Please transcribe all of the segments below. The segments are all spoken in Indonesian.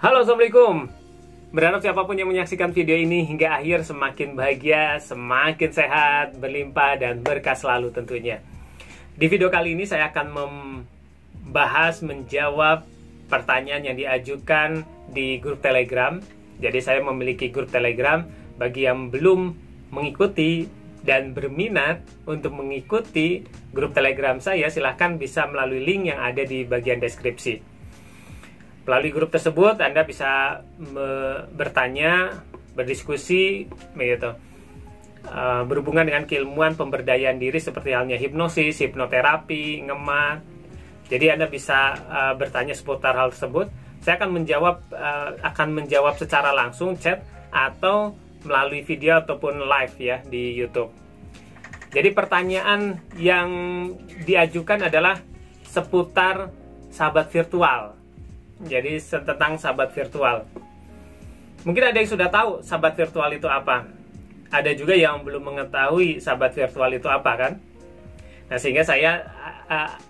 Halo, Assalamualaikum. Berharap siapapun yang menyaksikan video ini hingga akhir semakin bahagia, semakin sehat, berlimpah, dan berkah selalu tentunya. Di video kali ini saya akan menjawab pertanyaan yang diajukan di grup Telegram. Jadi saya memiliki grup Telegram. Bagi yang belum mengikuti dan berminat untuk mengikuti grup Telegram saya, silahkan bisa melalui link yang ada di bagian deskripsi. Melalui grup tersebut Anda bisa bertanya, berdiskusi begitu, berhubungan dengan keilmuan pemberdayaan diri seperti halnya hipnosis, hipnoterapi, ngemat. Jadi Anda bisa bertanya seputar hal tersebut. Saya akan menjawab secara langsung chat atau melalui video ataupun live ya di YouTube. Jadi pertanyaan yang diajukan adalah seputar sahabat virtual. Jadi tentang sahabat virtual. Mungkin ada yang sudah tahu sahabat virtual itu apa. Ada juga yang belum mengetahui sahabat virtual itu apa kan. Nah, sehingga saya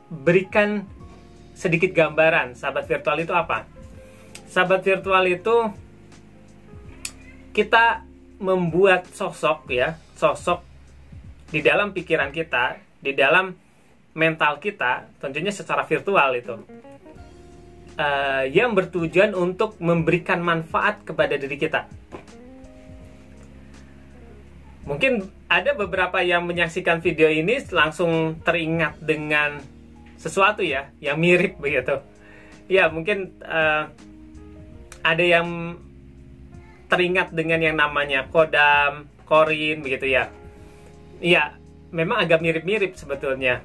berikan sedikit gambaran sahabat virtual itu apa. Sahabat virtual itu kita membuat sosok di dalam pikiran kita, di dalam mental kita, tentunya secara virtual itu. Yang bertujuan untuk memberikan manfaat kepada diri kita. Mungkin ada beberapa yang menyaksikan video ini langsung teringat dengan sesuatu ya, yang mirip begitu. Ya, mungkin ada yang teringat dengan yang namanya kodam, korin begitu ya. Iya, memang agak mirip-mirip sebetulnya.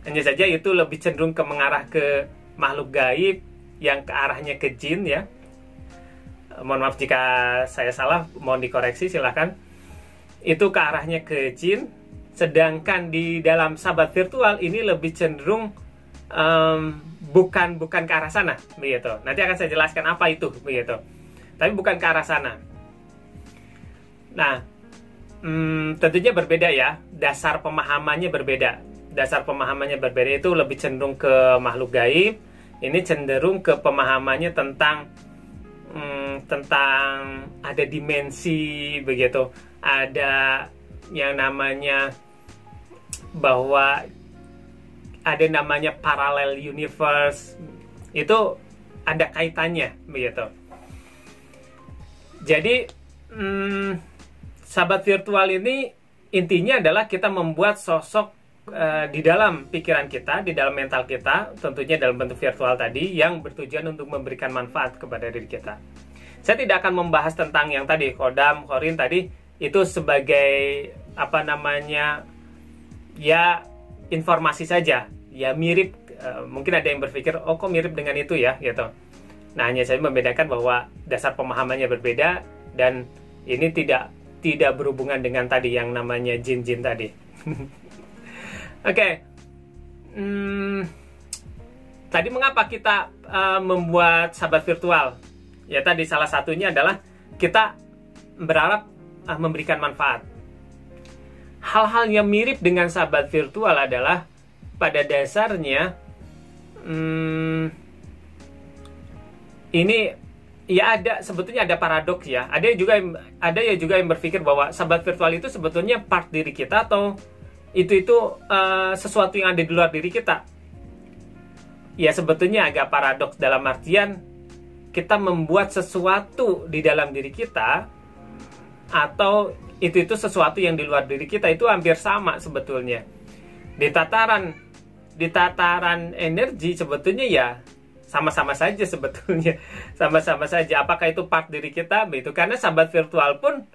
Hanya saja itu lebih cenderung mengarah ke makhluk gaib, yang ke arahnya ke jin ya. Mohon maaf jika saya salah, mohon dikoreksi silahkan. Itu ke arahnya ke jin. Sedangkan di dalam sahabat virtual ini lebih cenderung bukan ke arah sana begitu. Nanti akan saya jelaskan apa itu begitu. Tapi bukan ke arah sana. Nah, tentunya berbeda ya. Dasar pemahamannya berbeda. Dasar pemahamannya berbeda, itu lebih cenderung ke makhluk gaib. Ini cenderung ke pemahamannya tentang ada dimensi begitu, ada yang namanya bahwa ada namanya parallel universe, itu ada kaitannya begitu. Jadi sahabat virtual ini intinya adalah kita membuat sosok di dalam pikiran kita, di dalam mental kita, tentunya dalam bentuk virtual tadi, yang bertujuan untuk memberikan manfaat kepada diri kita. Saya tidak akan membahas tentang yang tadi, kodam, korin tadi, itu sebagai apa namanya, ya informasi saja, ya mirip. Mungkin ada yang berpikir, oh kok mirip dengan itu ya, gitu. Nah, hanya saya membedakan bahwa dasar pemahamannya berbeda, dan ini tidak berhubungan dengan tadi yang namanya jin-jin tadi. Oke. Tadi mengapa kita membuat sahabat virtual? Ya tadi salah satunya adalah kita berharap memberikan manfaat. Hal-hal yang mirip dengan sahabat virtual adalah pada dasarnya ini ya sebetulnya ada paradoks ya. Ada juga yang berpikir bahwa sahabat virtual itu sebetulnya part diri kita, atau itu sesuatu yang ada di luar diri kita. Ya sebetulnya agak paradoks dalam artian kita membuat sesuatu di dalam diri kita, atau itu sesuatu yang di luar diri kita, itu hampir sama sebetulnya. Di tataran energi sebetulnya ya sama-sama saja sebetulnya. Sama-sama saja. Apakah itu part diri kita? Begitu. Karena sahabat virtual pun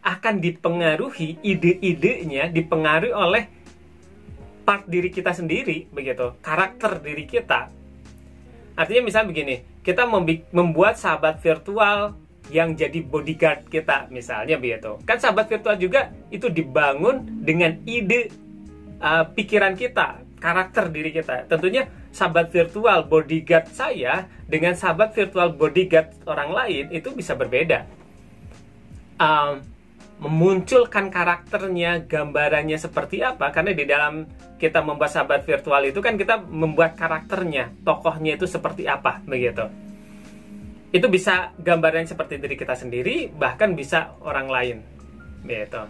akan dipengaruhi, ide-idenya dipengaruhi oleh part diri kita sendiri begitu, karakter diri kita. Artinya misalnya begini, kita membuat sahabat virtual yang jadi bodyguard kita misalnya begitu. Kan sahabat virtual juga itu dibangun dengan ide pikiran kita, karakter diri kita. Tentunya sahabat virtual bodyguard saya dengan sahabat virtual bodyguard orang lain itu bisa berbeda. Memunculkan karakternya, gambarannya seperti apa, karena di dalam kita membuat sahabat virtual itu kan kita membuat karakternya, tokohnya itu seperti apa begitu. itu bisa gambaran seperti diri kita sendiri, bahkan bisa orang lain, gitu.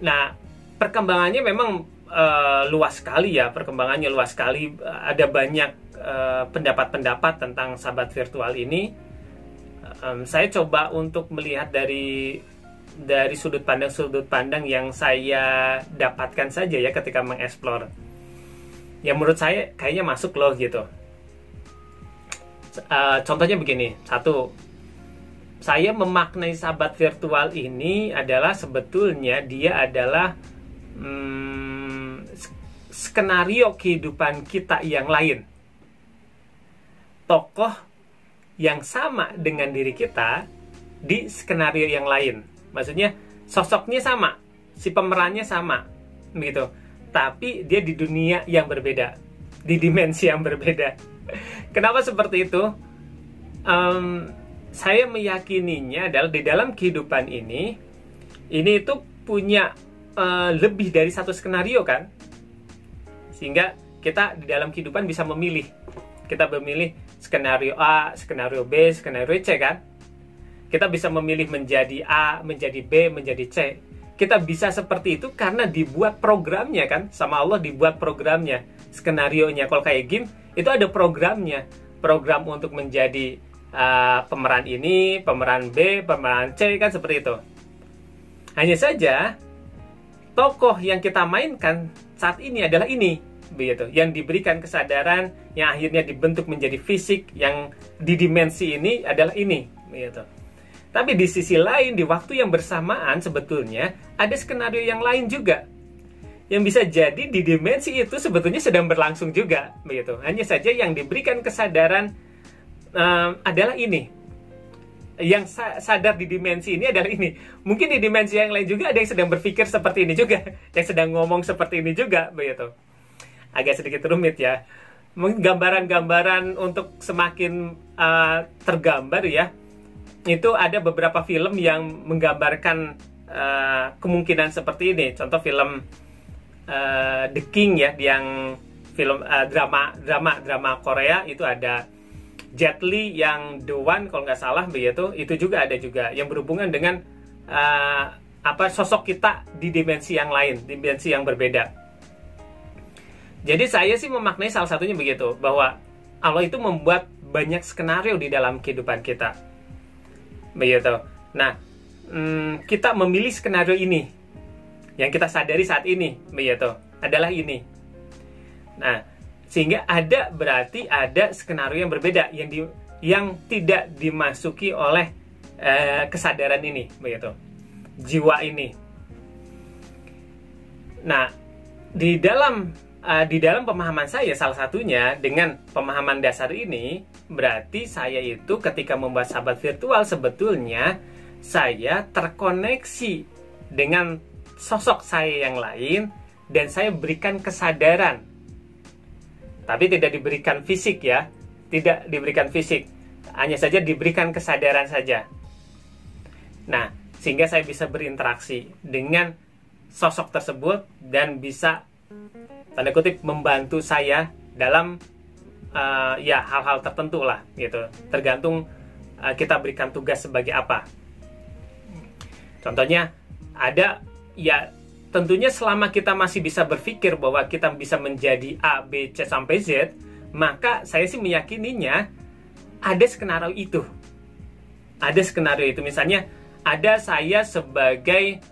Nah, perkembangannya memang luas sekali ya, perkembangannya luas sekali. Ada banyak pendapat-pendapat tentang sahabat virtual ini. Saya coba untuk melihat dari sudut pandang yang saya dapatkan saja ya ketika mengeksplor. Ya menurut saya kayaknya masuk loh gitu. Contohnya begini, satu, saya memaknai sahabat virtual ini adalah sebetulnya dia adalah skenario kehidupan kita yang lain. Tokoh yang sama dengan diri kita di skenario yang lain. Maksudnya sosoknya sama, si pemerannya sama, begitu. Tapi dia di dunia yang berbeda, di dimensi yang berbeda. Kenapa seperti itu? Saya meyakininya adalah di dalam kehidupan ini itu punya lebih dari satu skenario kan, sehingga kita di dalam kehidupan bisa memilih. Kita memilih skenario A, skenario B, skenario C kan. Kita bisa memilih menjadi A, menjadi B, menjadi C. Kita bisa seperti itu karena dibuat programnya kan, sama Allah dibuat programnya, skenario-nya. Kalau kayak game itu ada programnya, program untuk menjadi pemeran ini, pemeran B, pemeran C kan, seperti itu. Hanya saja tokoh yang kita mainkan saat ini adalah ini, begitu, yang diberikan kesadaran, yang akhirnya dibentuk menjadi fisik, yang di dimensi ini adalah ini, begitu. Tapi di sisi lain, di waktu yang bersamaan sebetulnya ada skenario yang lain juga, yang bisa jadi di dimensi itu sebetulnya sedang berlangsung juga, begitu. Hanya saja yang diberikan kesadaran adalah ini. Yang sadar di dimensi ini adalah ini. Mungkin di dimensi yang lain juga ada yang sedang berpikir seperti ini juga, yang sedang ngomong seperti ini juga, begitu. Agak sedikit rumit ya. Mungkin gambaran-gambaran untuk semakin tergambar ya. Itu ada beberapa film yang menggambarkan kemungkinan seperti ini. Contoh film The King ya, yang film drama Korea, itu ada Jet Li yang The One kalau nggak salah, begitu. Itu juga ada juga yang berhubungan dengan sosok kita di dimensi yang lain, dimensi yang berbeda. Jadi saya sih memaknai salah satunya begitu, bahwa Allah itu membuat banyak skenario di dalam kehidupan kita, begitu. Nah, kita memilih skenario ini, yang kita sadari saat ini, begitu, adalah ini. Nah, sehingga berarti ada skenario yang berbeda yang tidak dimasuki oleh kesadaran ini, begitu, jiwa ini. Nah, di dalam pemahaman saya, salah satunya dengan pemahaman dasar ini, berarti saya itu ketika membuat sahabat virtual sebetulnya saya terkoneksi dengan sosok saya yang lain, dan saya berikan kesadaran. Tapi tidak diberikan fisik ya, tidak diberikan fisik, hanya saja diberikan kesadaran saja. Nah, sehingga saya bisa berinteraksi dengan sosok tersebut dan bisa, tanda kutip, membantu saya dalam hal-hal tertentu lah, gitu. Tergantung kita berikan tugas sebagai apa. Contohnya ada ya. Tentunya selama kita masih bisa berpikir bahwa kita bisa menjadi A, B, C, sampai Z, maka saya sih meyakininya ada skenario itu. Ada skenario itu. Misalnya, ada saya sebagai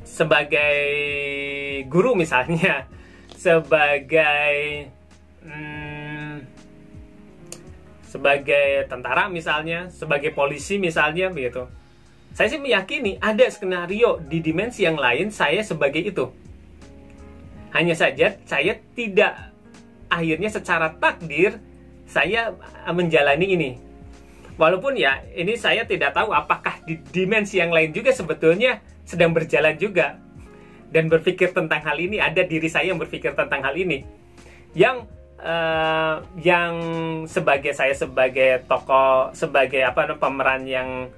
sebagai guru misalnya, sebagai tentara misalnya, sebagai polisi misalnya, begitu. Saya sih meyakini ada skenario di dimensi yang lain saya sebagai itu. Hanya saja saya tidak, akhirnya secara takdir saya menjalani ini. Walaupun ya ini saya tidak tahu apakah di dimensi yang lain juga sebetulnya sedang berjalan juga dan berpikir tentang hal ini. Ada diri saya yang berpikir tentang hal ini, yang saya sebagai tokoh, sebagai pemeran yang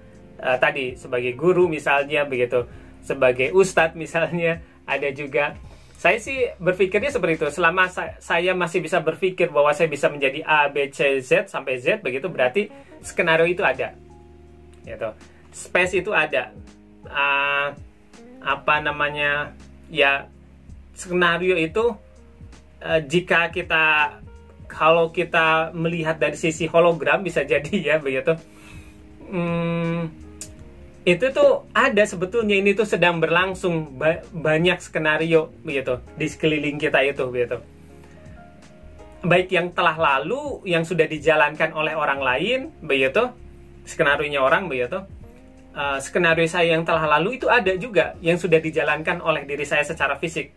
tadi sebagai guru misalnya, begitu, sebagai ustadz misalnya, ada juga Saya sih berpikirnya seperti itu. Selama saya masih bisa berpikir bahwa saya bisa menjadi A, B, C, Z sampai Z, begitu berarti skenario itu ada. Gitu. Space itu ada. Apa namanya? Ya, skenario itu kalau kita melihat dari sisi hologram bisa jadi ya begitu. Itu tuh ada sebetulnya, ini tuh sedang berlangsung banyak skenario begitu di sekeliling kita itu begitu. Baik yang telah lalu, yang sudah dijalankan oleh orang lain begitu, skenario-nya orang begitu. Skenario saya yang telah lalu itu ada juga yang sudah dijalankan oleh diri saya secara fisik,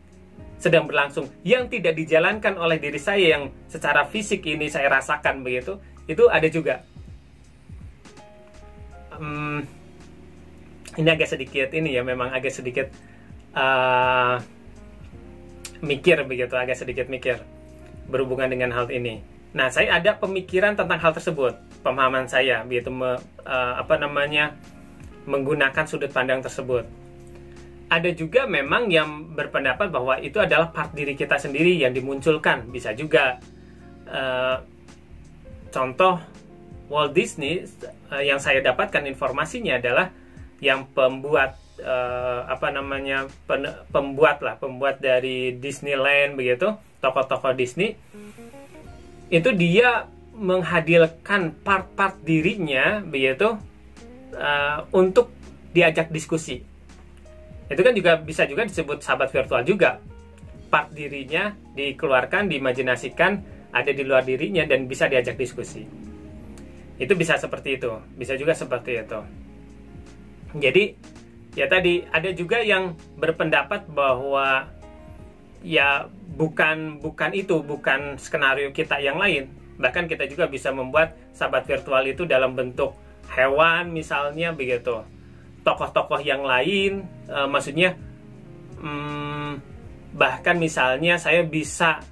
sedang berlangsung. Yang tidak dijalankan oleh diri saya yang secara fisik ini saya rasakan begitu, itu ada juga. Ini agak sedikit ini ya, memang agak sedikit mikir begitu, agak sedikit mikir berhubungan dengan hal ini. Nah, saya ada pemikiran tentang hal tersebut, pemahaman saya begitu, menggunakan sudut pandang tersebut. Ada juga memang yang berpendapat bahwa itu adalah part diri kita sendiri yang dimunculkan, bisa juga. Contoh Walt Disney yang saya dapatkan informasinya adalah yang pembuat pembuat dari Disneyland begitu, tokoh-tokoh Disney itu dia menghadirkan part-part dirinya begitu untuk diajak diskusi. Itu kan juga bisa juga disebut sahabat virtual juga. Part dirinya dikeluarkan, diimajinasikan ada di luar dirinya dan bisa diajak diskusi. Itu bisa seperti itu, bisa juga seperti itu. Jadi ya tadi ada juga yang berpendapat bahwa ya bukan skenario kita yang lain. Bahkan kita juga bisa membuat sahabat virtual itu dalam bentuk hewan misalnya begitu. Tokoh-tokoh yang lain, maksudnya bahkan misalnya saya bisa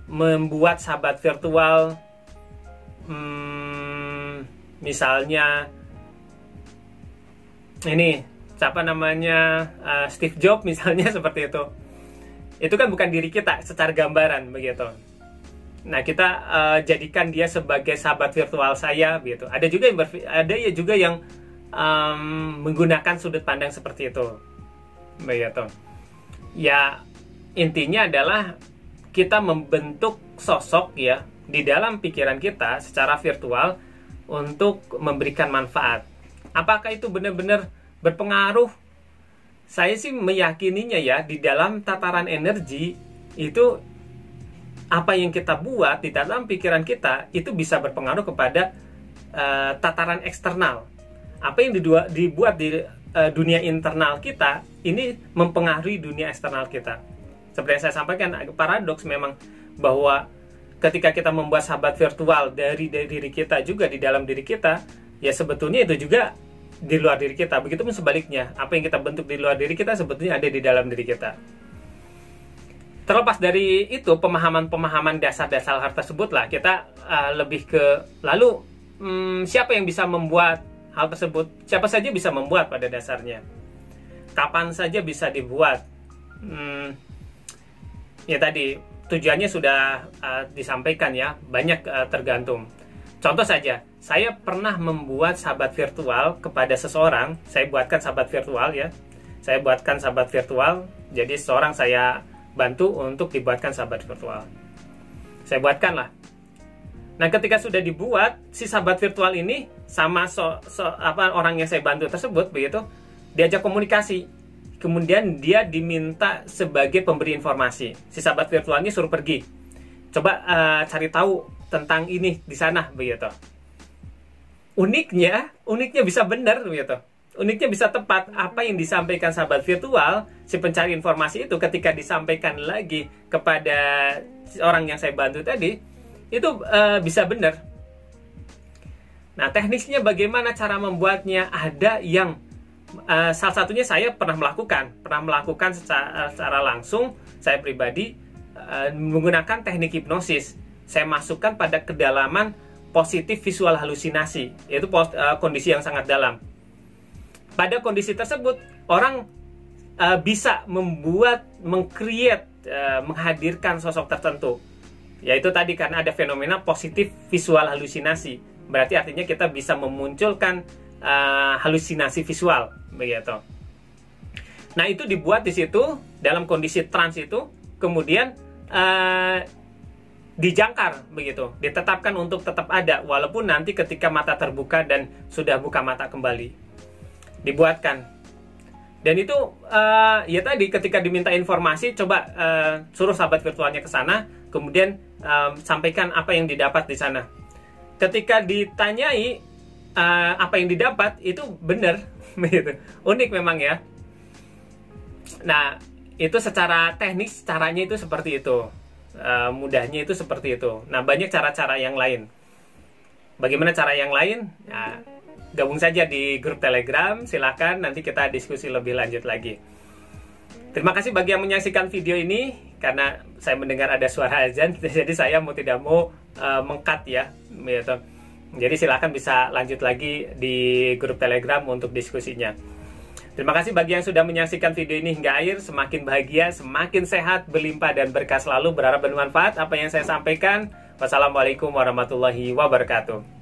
membuat sahabat virtual misalnya ini siapa namanya, Steve Jobs misalnya seperti itu kan bukan diri kita secara gambaran begitu. Nah, kita jadikan dia sebagai sahabat virtual saya begitu. Ada juga yang menggunakan sudut pandang seperti itu begitu. Ya, intinya adalah kita membentuk sosok ya di dalam pikiran kita secara virtual untuk memberikan manfaat. Apakah itu benar-benar berpengaruh? Saya sih meyakininya ya, di dalam tataran energi itu apa yang kita buat di dalam pikiran kita itu bisa berpengaruh kepada tataran eksternal. Apa yang dibuat di dunia internal kita ini mempengaruhi dunia eksternal kita. Seperti yang saya sampaikan, paradoks memang bahwa ketika kita membuat sahabat virtual dari diri kita juga di dalam diri kita, ya sebetulnya itu juga di luar diri kita. Begitupun sebaliknya, apa yang kita bentuk di luar diri kita sebetulnya ada di dalam diri kita. Terlepas dari itu, pemahaman dasar-dasar hal tersebut lah, kita lebih ke lalu siapa yang bisa membuat hal tersebut? Siapa saja bisa membuat pada dasarnya. Kapan saja bisa dibuat. Ya tadi tujuannya sudah disampaikan ya, banyak tergantung. Contoh saja, saya pernah membuat sahabat virtual kepada seseorang. Saya buatkan sahabat virtual ya. Saya buatkan sahabat virtual. Jadi seseorang saya bantu untuk dibuatkan sahabat virtual. Saya buatkan lah. Nah, ketika sudah dibuat, si sahabat virtual ini sama orang yang saya bantu tersebut begitu, diajak komunikasi. Kemudian dia diminta sebagai pemberi informasi. Si sahabat virtualnya suruh pergi. Coba cari tahu tentang ini di sana begitu. Uniknya bisa benar begitu. Uniknya bisa tepat apa yang disampaikan sahabat virtual, si pencari informasi itu ketika disampaikan lagi kepada orang yang saya bantu tadi, itu bisa benar. Nah, teknisnya bagaimana cara membuatnya? Ada yang salah satunya saya pernah melakukan secara langsung, saya pribadi menggunakan teknik hipnosis. Saya masukkan pada kedalaman positif visual halusinasi, yaitu kondisi yang sangat dalam. Pada kondisi tersebut, orang bisa meng-create menghadirkan sosok tertentu. Yaitu tadi karena ada fenomena positif visual halusinasi. Berarti artinya kita bisa memunculkan halusinasi visual, begitu. Nah, itu dibuat di situ dalam kondisi trans itu, kemudian dijangkar begitu, ditetapkan untuk tetap ada walaupun nanti ketika mata terbuka dan sudah buka mata kembali dibuatkan. Dan itu ya tadi ketika diminta informasi, coba suruh sahabat virtualnya ke sana, kemudian sampaikan apa yang didapat di sana. Ketika ditanyai apa yang didapat, itu benar begitu. Unik memang ya. Nah, itu secara teknis caranya itu seperti itu. Mudahnya itu seperti itu. Nah, banyak cara-cara yang lain. Bagaimana cara yang lain? Nah, gabung saja di grup Telegram, silakan, nanti kita diskusi lebih lanjut lagi. Terima kasih bagi yang menyaksikan video ini, karena saya mendengar ada suara azan, jadi saya mau tidak mau meng-cut ya, gitu. Jadi silakan bisa lanjut lagi di grup Telegram untuk diskusinya. Terima kasih bagi yang sudah menyaksikan video ini hingga akhir. Semakin bahagia, semakin sehat, berlimpah dan berkah selalu. Berharap bermanfaat apa yang saya sampaikan. Wassalamualaikum warahmatullahi wabarakatuh.